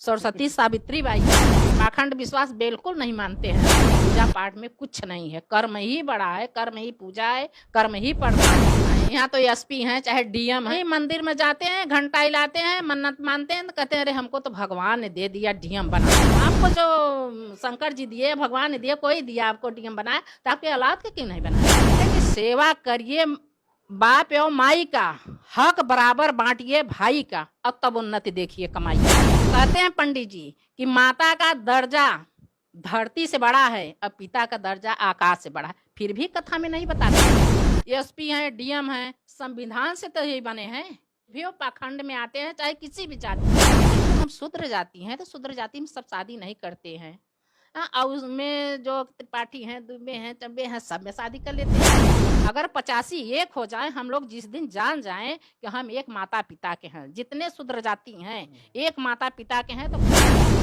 Saraswati Savitri by पाखंड विश्वास बिल्कुल नहीं मानते हैं। पूजा पाठ में कुछ नहीं है, कर्म ही बड़ा है, कर्म ही पूजा है, कर्म ही पढ़ना है। यहाँ तो एसपी हैं चाहे डीएम है, मंदिर में जाते हैं, घंटा हिलाते हैं, मन्नत मानते हैं, तो कहते हैं अरे हमको तो भगवान ने दे दिया डीएम बना। आपको जो शंकर जी दिए, भगवान ने दिया, कोई दिया आपको डीएम बनाया, तो आपके औलाद के क्यों नहीं बनाया? सेवा करिए बाप एवं माई का, हक बराबर बांटिए भाई का, अब तब उन्नति देखिए कमाई। कहते हैं पंडित जी कि माता का दर्जा धरती से बड़ा है और पिता का दर्जा आकाश से बड़ा है, फिर भी कथा में नहीं बताते। एसपी हैं, डीएम हैं, संविधान से तो यही बने हैं, भी वो पाखंड में आते हैं चाहे किसी भी जाति। हम शूद्र जाति हैं तो शूद्र जाति में सब शादी नहीं करते हैं। और उसमें जो त्रिपाठी हैं, दुबे हैं, चब्बे हैं, सब में शादी कर लेते हैं। अगर 85 एक हो जाए, हम लोग जिस दिन जान जाएं कि हम एक माता पिता के हैं, जितने शूद्र जाति हैं एक माता पिता के हैं, तो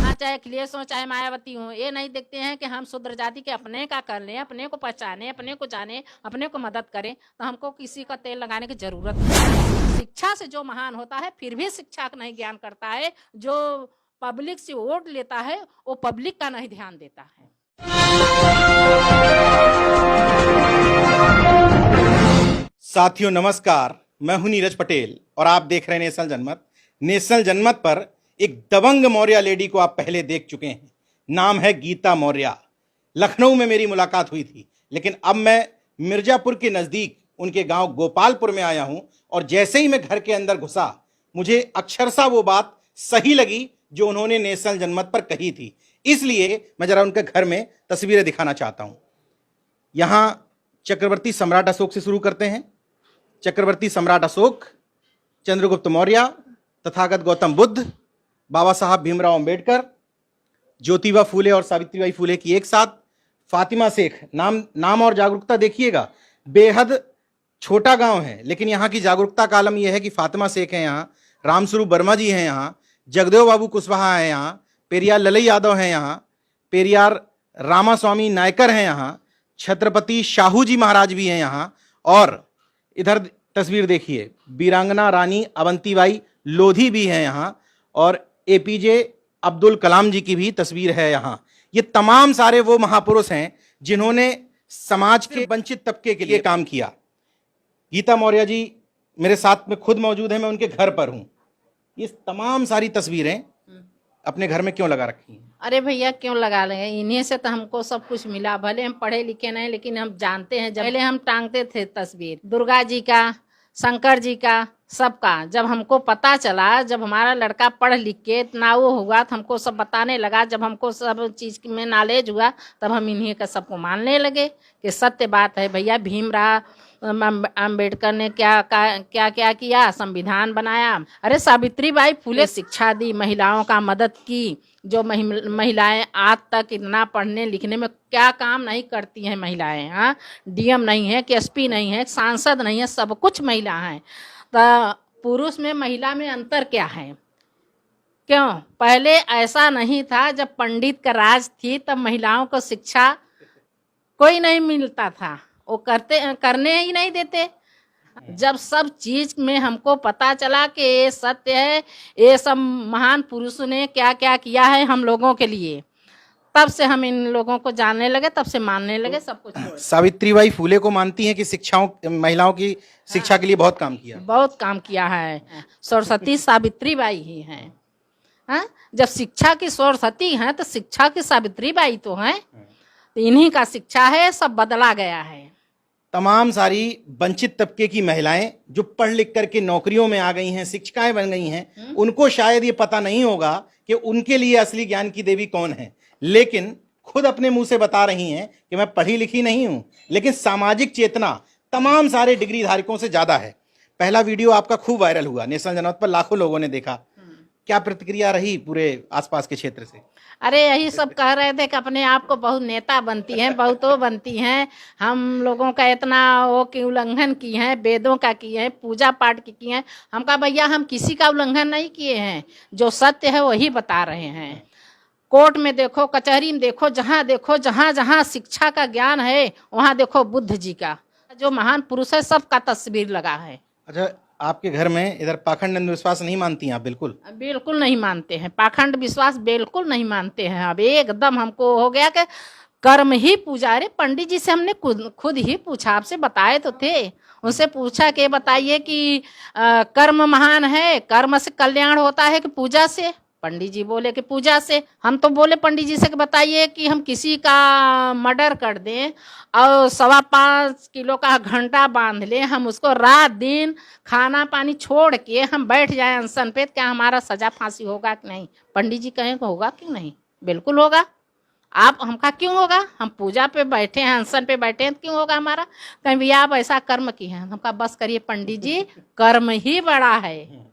हाँ चाहे अखिलेश हो चाहे मायावती हो, ये नहीं देखते हैं कि हम शूद्र जाति के अपने का कर लें, अपने को पहचाने, अपने को जाने, अपने को मदद करें, तो हमको किसी का तेल लगाने की जरूरत नहीं। शिक्षा से जो महान होता है फिर भी शिक्षा का नहीं ज्ञान करता है, जो पब्लिक से वोट लेता है वो पब्लिक का नहीं ध्यान देता है। साथियों नमस्कार, मैं हूं नीरज पटेल और आप देख रहे हैं नेशनल जनमत। नेशनल जनमत पर एक दबंग मौर्य लेडी को आप पहले देख चुके हैं, नाम है गीता मौर्य। लखनऊ में मेरी मुलाकात हुई थी, लेकिन अब मैं मिर्जापुर के नज़दीक उनके गांव गोपालपुर में आया हूं और जैसे ही मैं घर के अंदर घुसा, मुझे अक्षरशः वो बात सही लगी जो उन्होंने नेशनल जनमत पर कही थी। इसलिए मैं जरा उनके घर में तस्वीरें दिखाना चाहता हूं। यहां चक्रवर्ती सम्राट अशोक से शुरू करते हैं। चक्रवर्ती सम्राट अशोक, चंद्रगुप्त मौर्य, तथागत गौतम बुद्ध, बाबा साहब भीमराव अंबेडकर, ज्योतिबा फूले और सावित्रीबाई फूले की एक साथ, फातिमा शेख। नाम और जागरूकता देखिएगा, बेहद छोटा गांव है लेकिन यहाँ की जागरूकता का आलम यह है कि फातिमा शेख है यहाँ, रामस्वरूप वर्मा जी हैं यहाँ, जगदेव बाबू कुशवाहा हैं यहाँ, पेरियार ललई यादव हैं यहाँ, पेरियार रामास्वामी नायकर हैं यहाँ, छत्रपति शाहू जी महाराज भी हैं यहाँ, और इधर तस्वीर देखिए वीरांगना रानी अवंतीबाई लोधी भी हैं यहाँ, और एपीजे अब्दुल कलाम जी की भी तस्वीर है यहाँ। ये तमाम सारे वो महापुरुष हैं जिन्होंने समाज के वंचित तबके के लिए काम किया। गीता मौर्य जी मेरे साथ में खुद मौजूद हैं, मैं उनके घर पर हूँ। ये तमाम सारी तस्वीरें अपने घर में क्यों लगा रखी हैं? अरे भैया क्यों लगा लेंगे, इन्हीं से तो हमको सब कुछ मिला। भले हम पढ़े लिखे नहीं लेकिन हम जानते हैं। पहले हम टांगते थे तस्वीर दुर्गा जी का, शंकर जी का, सबका। जब हमको पता चला, जब हमारा लड़का पढ़ लिख के इतना वो हुआ तो हमको सब बताने लगा। जब हमको सब चीज़ में नॉलेज हुआ तब हम इन्हीं का सबको मानने लगे कि सत्य बात है। भैया भीमराव अंबेडकर ने क्या क्या किया, संविधान बनाया। अरे सावित्रीबाई फूले शिक्षा दी, महिलाओं का मदद की। जो महिलाएं आज तक इतना पढ़ने लिखने में क्या काम नहीं करती हैं महिलाएं। हाँ, डीएम नहीं है, एसपी नहीं है, सांसद नहीं है, सब कुछ महिला हैं। तो पुरुष में महिला में अंतर क्या है? क्यों? पहले ऐसा नहीं था। जब पंडित का राज थी तब महिलाओं को शिक्षा कोई नहीं मिलता था, वो करने ही नहीं देते। जब सब चीज में हमको पता चला कि ये सत्य है, ये सब महान पुरुषों ने क्या क्या किया है हम लोगों के लिए, तब से हम इन लोगों को जानने लगे, तब से मानने लगे सब कुछ। सावित्रीबाई फूले को मानती हैं कि महिलाओं की शिक्षा के लिए बहुत काम किया? बहुत काम किया है। सरस्वती सावित्रीबाई ही हैं। हाँ, जब शिक्षा की सरस्वती हैं तो शिक्षा की सावित्रीबाई तो हैं। तो इन्हीं का शिक्षा है, सब बदला गया है। तमाम सारी वंचित तबके की महिलाएं जो पढ़ लिख करके नौकरियों में आ गई हैं, शिक्षिकाएं बन गई हैं, उनको शायद ये पता नहीं होगा कि उनके लिए असली ज्ञान की देवी कौन है, लेकिन खुद अपने मुंह से बता रही हैं कि मैं पढ़ी लिखी नहीं हूं, लेकिन सामाजिक चेतना तमाम सारे डिग्री धारकों से ज्यादा है। पहला वीडियो आपका खूब वायरल हुआ, नेशनल जनमत पर लाखों लोगों ने देखा। क्या प्रतिक्रिया रही पूरे आसपास के क्षेत्र से? अरे यही सब कह रहे थे कि अपने आप को बहुत नेता बनती हैं, बहुत वो बनती हैं, हम लोगों का इतना वो की उल्लंघन की हैं, वेदों का किए हैं, पूजा पाठ की किए हैं। हम कहा भैया हम किसी का उल्लंघन नहीं किए हैं, जो सत्य है वही बता रहे हैं। कोर्ट में देखो, कचहरी में देखो, जहाँ जहाँ शिक्षा का ज्ञान है वहाँ देखो बुद्ध जी का, जो महान पुरुष है सबका तस्वीर लगा है। अच्छा, आपके घर में इधर पाखंड अंधविश्वास नहीं मानती हैं आप? बिल्कुल बिल्कुल नहीं मानते हैं, पाखंड विश्वास बिल्कुल नहीं मानते हैं। अब एकदम हमको हो गया कि कर्म ही पूजा। अरे पंडित जी से हमने खुद ही पूछा, आपसे बताए तो थे, उनसे पूछा कि बताइए कि कर्म महान है, कर्म से कल्याण होता है कि पूजा से? पंडित जी बोले कि पूजा से। हम तो बोले पंडित जी से कि बताइए कि हम किसी का मर्डर कर दें और 5.25 किलो का घंटा बांध लें, हम उसको रात दिन खाना पानी छोड़ के हम बैठ जाए अनशन पे, क्या हमारा सजा फांसी होगा कि नहीं? पंडित जी कहें होगा क्यों नहीं? बिल्कुल होगा। आप हमका क्यों होगा? हम पूजा पे बैठे हैं, अनशन पे बैठे हैं, क्यों होगा हमारा? कहीं भैया आप ऐसा कर्म किए हैं। हमका बस करिए पंडित जी, कर्म ही बड़ा है,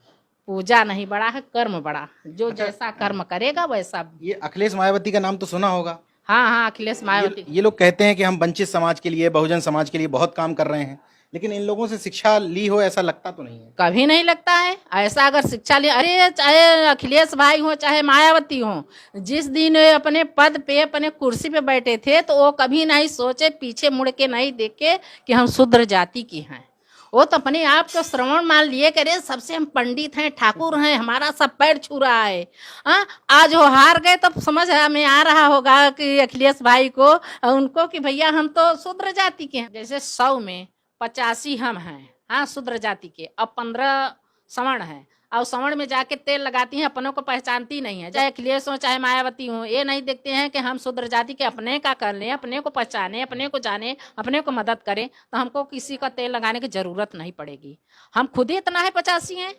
पूजा नहीं बड़ा है, कर्म बड़ा। जो जैसा कर्म करेगा वैसा। ये अखिलेश मायावती का नाम तो सुना होगा। हाँ हाँ, अखिलेश मायावती। ये लोग कहते हैं कि हम वंचित समाज के लिए, बहुजन समाज के लिए बहुत काम कर रहे हैं, लेकिन इन लोगों से शिक्षा ली हो ऐसा लगता तो नहीं है। कभी नहीं लगता है ऐसा। अगर शिक्षा ले, अरे चाहे अखिलेश भाई हो चाहे मायावती हो, जिस दिन अपने पद पे अपने कुर्सी पे बैठे थे तो वो कभी नहीं सोचे, पीछे मुड़ के नहीं देखे कि हम शूद्र जाति की हैं। वो तो अपने आप को श्रवण मान लिए करे सबसे हम पंडित हैं, ठाकुर हैं, हमारा सब पैर छू रहा है। हाँ, आज वो हार गए तो समझ में आ रहा होगा कि अखिलेश भाई को, उनको, कि भैया हम तो शूद्र जाति के हैं। जैसे 100 में 85 हम हैं, हाँ, शूद्र जाति के, अब 15 सवर्ण हैं, और सवर्ण में जाके तेल लगाती हैं, अपनों को पहचानती नहीं है। चाहे अखिलेश हो चाहे मायावती हो, ये नहीं देखते हैं कि हम शूद्र जाति के, अपने का कर लें, अपने को पहचाने, अपने को जाने, अपने को मदद करें, तो हमको किसी का तेल लगाने की जरूरत नहीं पड़ेगी। हम खुद ही इतना है 85 हैं,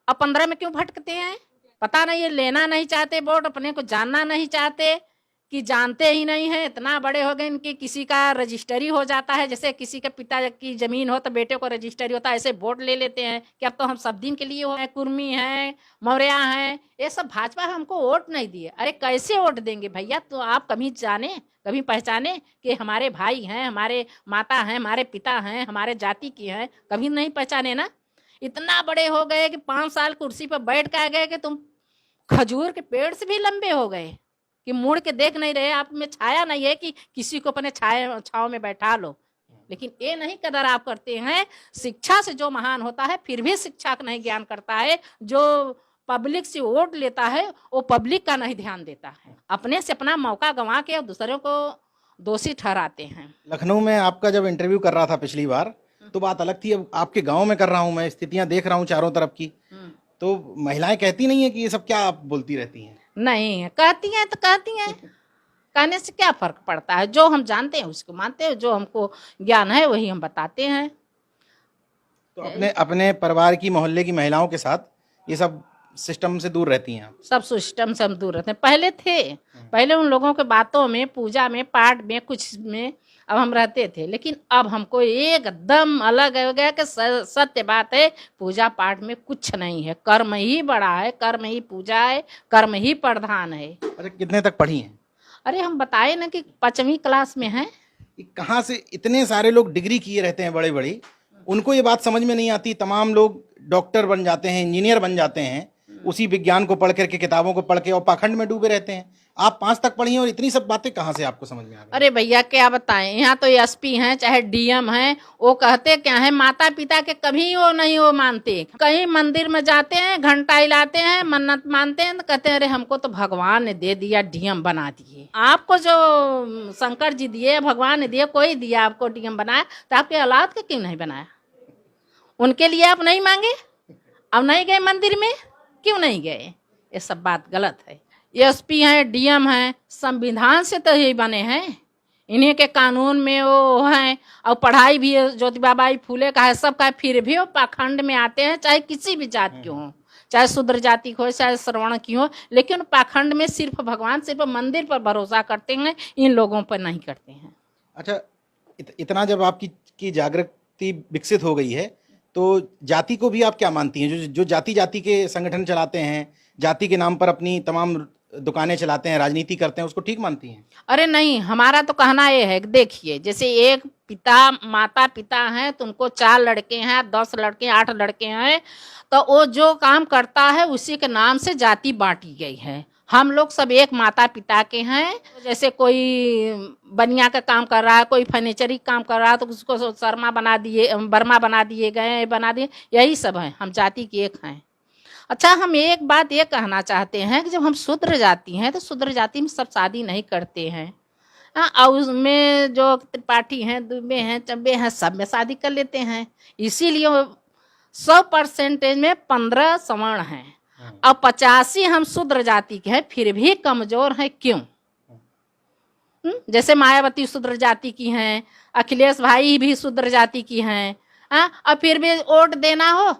अब 15 में क्यों भटकते हैं? पता नहीं, ये लेना नहीं चाहते वोट, अपने को जानना नहीं चाहते, कि जानते ही नहीं है। इतना बड़े हो गए इनकी, किसी का रजिस्ट्री हो जाता है, जैसे किसी के पिता की जमीन हो तो बेटे को रजिस्ट्री होता है, ऐसे वोट ले लेते हैं कि अब तो हम सब दिन के लिए हो, कुर्मी हैं, मौर्या हैं, ये सब भाजपा हमको वोट नहीं दिए। अरे कैसे वोट देंगे भैया? तो आप कभी जाने, कभी पहचाने कि हमारे भाई हैं, हमारे माता हैं, हमारे पिता हैं, हमारे जाति की हैं? कभी नहीं पहचाने ना। इतना बड़े हो गए कि 5 साल कुर्सी पर बैठ के आ गए कि तुम खजूर के पेड़ से भी लंबे हो गए, कि मुड़ के देख नहीं रहे, आप में छाया नहीं है कि किसी को अपने छाव में बैठा लो। लेकिन ये नहीं कदर आप करते हैं। शिक्षा से जो महान होता है फिर भी शिक्षा का नहीं ज्ञान करता है, जो पब्लिक से वोट लेता है वो पब्लिक का नहीं ध्यान देता है, अपने से अपना मौका गंवा के और दूसरों को दोषी ठहराते हैं। लखनऊ में आपका जब इंटरव्यू कर रहा था पिछली बार तो बात अलग थी, अब आपके गांव में कर रहा हूं, मैं स्थितियां देख रहा हूं चारों तरफ की, तो महिलाएं कहती नहीं है कि ये सब क्या आप बोलती रहती हैं? नहीं, कहती हैं तो कहती हैं, कहने से क्या फर्क पड़ता है? जो हम जानते हैं उसको मानते हैं, जो हमको ज्ञान है वही हम बताते हैं। तो अपने अपने परिवार की, मोहल्ले की महिलाओं के साथ ये सब सिस्टम से दूर रहती हैं आप? सब सिस्टम से हम दूर रहते हैं। पहले थे, पहले उन लोगों के बातों में, पूजा में, पाठ में, कुछ में अब हम रहते थे, लेकिन अब हमको एकदम अलग हो गया कि सत्य बात है, पूजा पाठ में कुछ नहीं है, कर्म ही बड़ा है, कर्म ही पूजा है, कर्म ही प्रधान है। अच्छा, कितने तक पढ़ी हैं? अरे हम बताए ना कि 5वीं क्लास में हैं। कहाँ से इतने सारे लोग डिग्री किए रहते हैं बड़े बड़ी, उनको ये बात समझ में नहीं आती। तमाम लोग डॉक्टर बन जाते हैं, इंजीनियर बन जाते हैं, उसी विज्ञान को पढ़ करके, किताबों को पढ़ के, और पाखंड में डूबे रहते हैं। आप 5 तक पढ़ी हैं और इतनी सब बातें कहाँ से आपको समझ में आ गई? अरे भैया क्या बताएं, यहाँ तो एसपी हैं चाहे डीएम हैं, वो कहते क्या है, माता पिता के कभी वो नहीं वो मानते। कहीं मंदिर में जाते हैं, घंटा हिलाते हैं, मन्नत मानते हैं, तो कहते हैं अरे हमको तो भगवान ने दे दिया, डीएम बना दिए। आपको जो शंकर जी दिए, भगवान ने दिए, कोई दिया आपको डीएम बनाया, तो आपके औलाद के क्यों नहीं बनाया? उनके लिए आप नहीं मांगे? अब नहीं गए मंदिर में, क्यों नहीं गए? ये सब बात गलत है। एसपी हैं, डीएम हैं, संविधान से तो यही बने हैं, इन्हीं के कानून में वो हैं, और पढ़ाई भी ज्योतिबा बाई फूले का है, सबका है, फिर भी वो पाखंड में आते हैं, चाहे किसी भी जात की हो, चाहे शूद्र जाति की हो, चाहे श्रवण की हो, लेकिन पाखंड में सिर्फ भगवान, सिर्फ मंदिर पर भरोसा करते हैं, इन लोगों पर नहीं करते हैं। अच्छा, इतना जब आपकी जागृति विकसित हो गई है, तो जाति को भी आप क्या मानती हैं? जो जाति जाति के संगठन चलाते हैं, जाति के नाम पर अपनी तमाम दुकानें चलाते हैं, राजनीति करते हैं, उसको ठीक मानती हैं? अरे नहीं, हमारा तो कहना ये है, देखिए जैसे एक पिता, माता पिता हैं, तुमको 4 लड़के हैं, 10 लड़के, 8 लड़के हैं, तो वो जो काम करता है उसी के नाम से जाति बांटी गई है। हम लोग सब एक माता पिता के हैं। जैसे कोई बनिया का काम कर रहा है, कोई फर्नीचरी काम कर रहा है, तो उसको शर्मा बना दिए, वर्मा बना दिए गए, बना दिए, यही सब है। हम जाति के एक हैं। अच्छा, हम एक बात ये कहना चाहते हैं कि जब हम शूद्र जाति हैं तो शूद्र जाति में सब शादी नहीं करते हैं। और उसमें जो त्रिपाठी हैं, दुबे हैं, चब्बे हैं, सब में शादी कर लेते हैं। इसीलिए 100% में 15 सवर्ण हैं और 85 हम शूद्र जाति के हैं, फिर भी कमजोर हैं। क्यों? जैसे मायावती शूद्र जाति की हैं, अखिलेश भाई भी शूद्र जाति की हैं, और फिर भी वोट देना हो,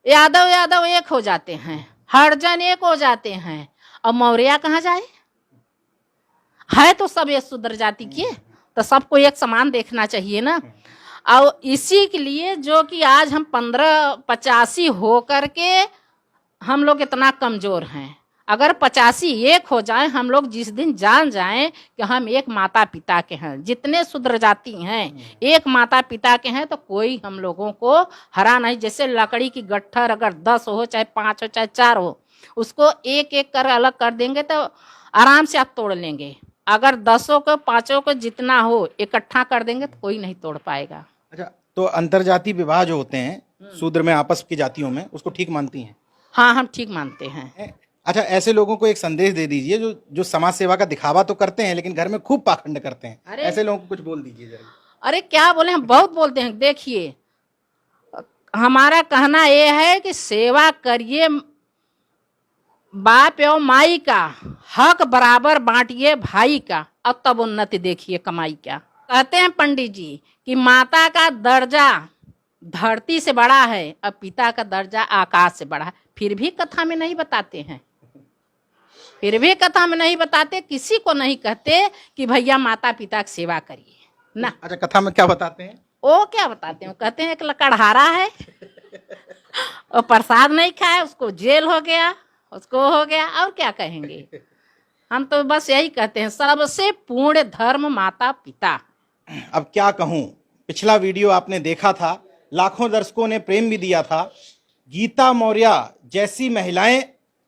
यादव एक हो जाते हैं, हरिजन एक हो जाते हैं, और मौर्य कहाँ जाए? है तो सब ये शूद्र जाति के, तो सबको एक समान देखना चाहिए ना। और इसी के लिए जो कि आज हम 15-85 हो करके हम लोग इतना कमजोर हैं। अगर 85 एक हो जाए, हम लोग जिस दिन जान जाएं कि हम एक माता पिता के हैं, जितने शूद्र जाति हैं एक माता पिता के हैं, तो कोई हम लोगों को हरा नहीं। जैसे लकड़ी की गट्ठर अगर 10 हो, चाहे 5 हो, चाहे 4 हो, उसको एक एक कर अलग कर देंगे तो आराम से आप तोड़ लेंगे। अगर 10 को 5 को जितना हो इकट्ठा कर देंगे तो कोई नहीं तोड़ पाएगा। अच्छा, तो अंतरजातीय विवाह जो होते हैं शूद्र में आपस की जातियों में, उसको ठीक मानती हैं? हाँ, हम ठीक मानते हैं। अच्छा, ऐसे लोगों को एक संदेश दे दीजिए जो समाज सेवा का दिखावा तो करते हैं लेकिन घर में खूब पाखंड करते हैं। ऐसे लोगों को कुछ बोल दीजिए जरा। अरे क्या बोले, हम बहुत बोलते हैं। देखिए, हमारा कहना ये है कि सेवा करिए, बाप एवं माई का हक बराबर बांटिए भाई का, और तब उन्नति देखिए कमाई का। कहते हैं पंडित जी कि माता का दर्जा धरती से बड़ा है और पिता का दर्जा आकाश से बड़ा है। फिर भी कथा में नहीं बताते हैं, फिर भी कथा में नहीं बताते, किसी को नहीं कहते कि भैया माता पिता की सेवा करिए ना। अच्छा, कथा में क्या बताते हैं? वो क्या बताते हैं? कहते हैं एक लकड़हारा है, और प्रसाद नहीं खाए, उसको जेल हो गया, उसको हो गया, और क्या कहेंगे? हम तो बस यही कहते हैं, सबसे पूर्ण धर्म माता पिता। अब क्या कहूं, पिछला वीडियो आपने देखा था, लाखों दर्शकों ने प्रेम भी दिया था। गीता मौर्य जैसी महिलाएं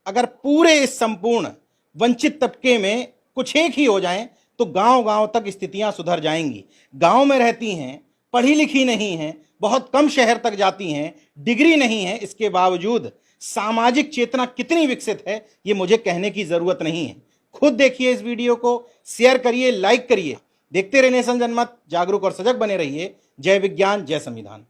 अगर पूरे इस संपूर्ण वंचित तबके में कुछ एक ही हो जाएं तो गांव-गांव तक स्थितियां सुधर जाएंगी। गांव में रहती हैं, पढ़ी लिखी नहीं हैं, बहुत कम शहर तक जाती हैं, डिग्री नहीं है, इसके बावजूद सामाजिक चेतना कितनी विकसित है ये मुझे कहने की जरूरत नहीं है। खुद देखिए इस वीडियो को, शेयर करिए, लाइक करिए। देखते रहिए नेशन जनमत, जागरूक और सजग बने रहिए। जय विज्ञान, जय संविधान।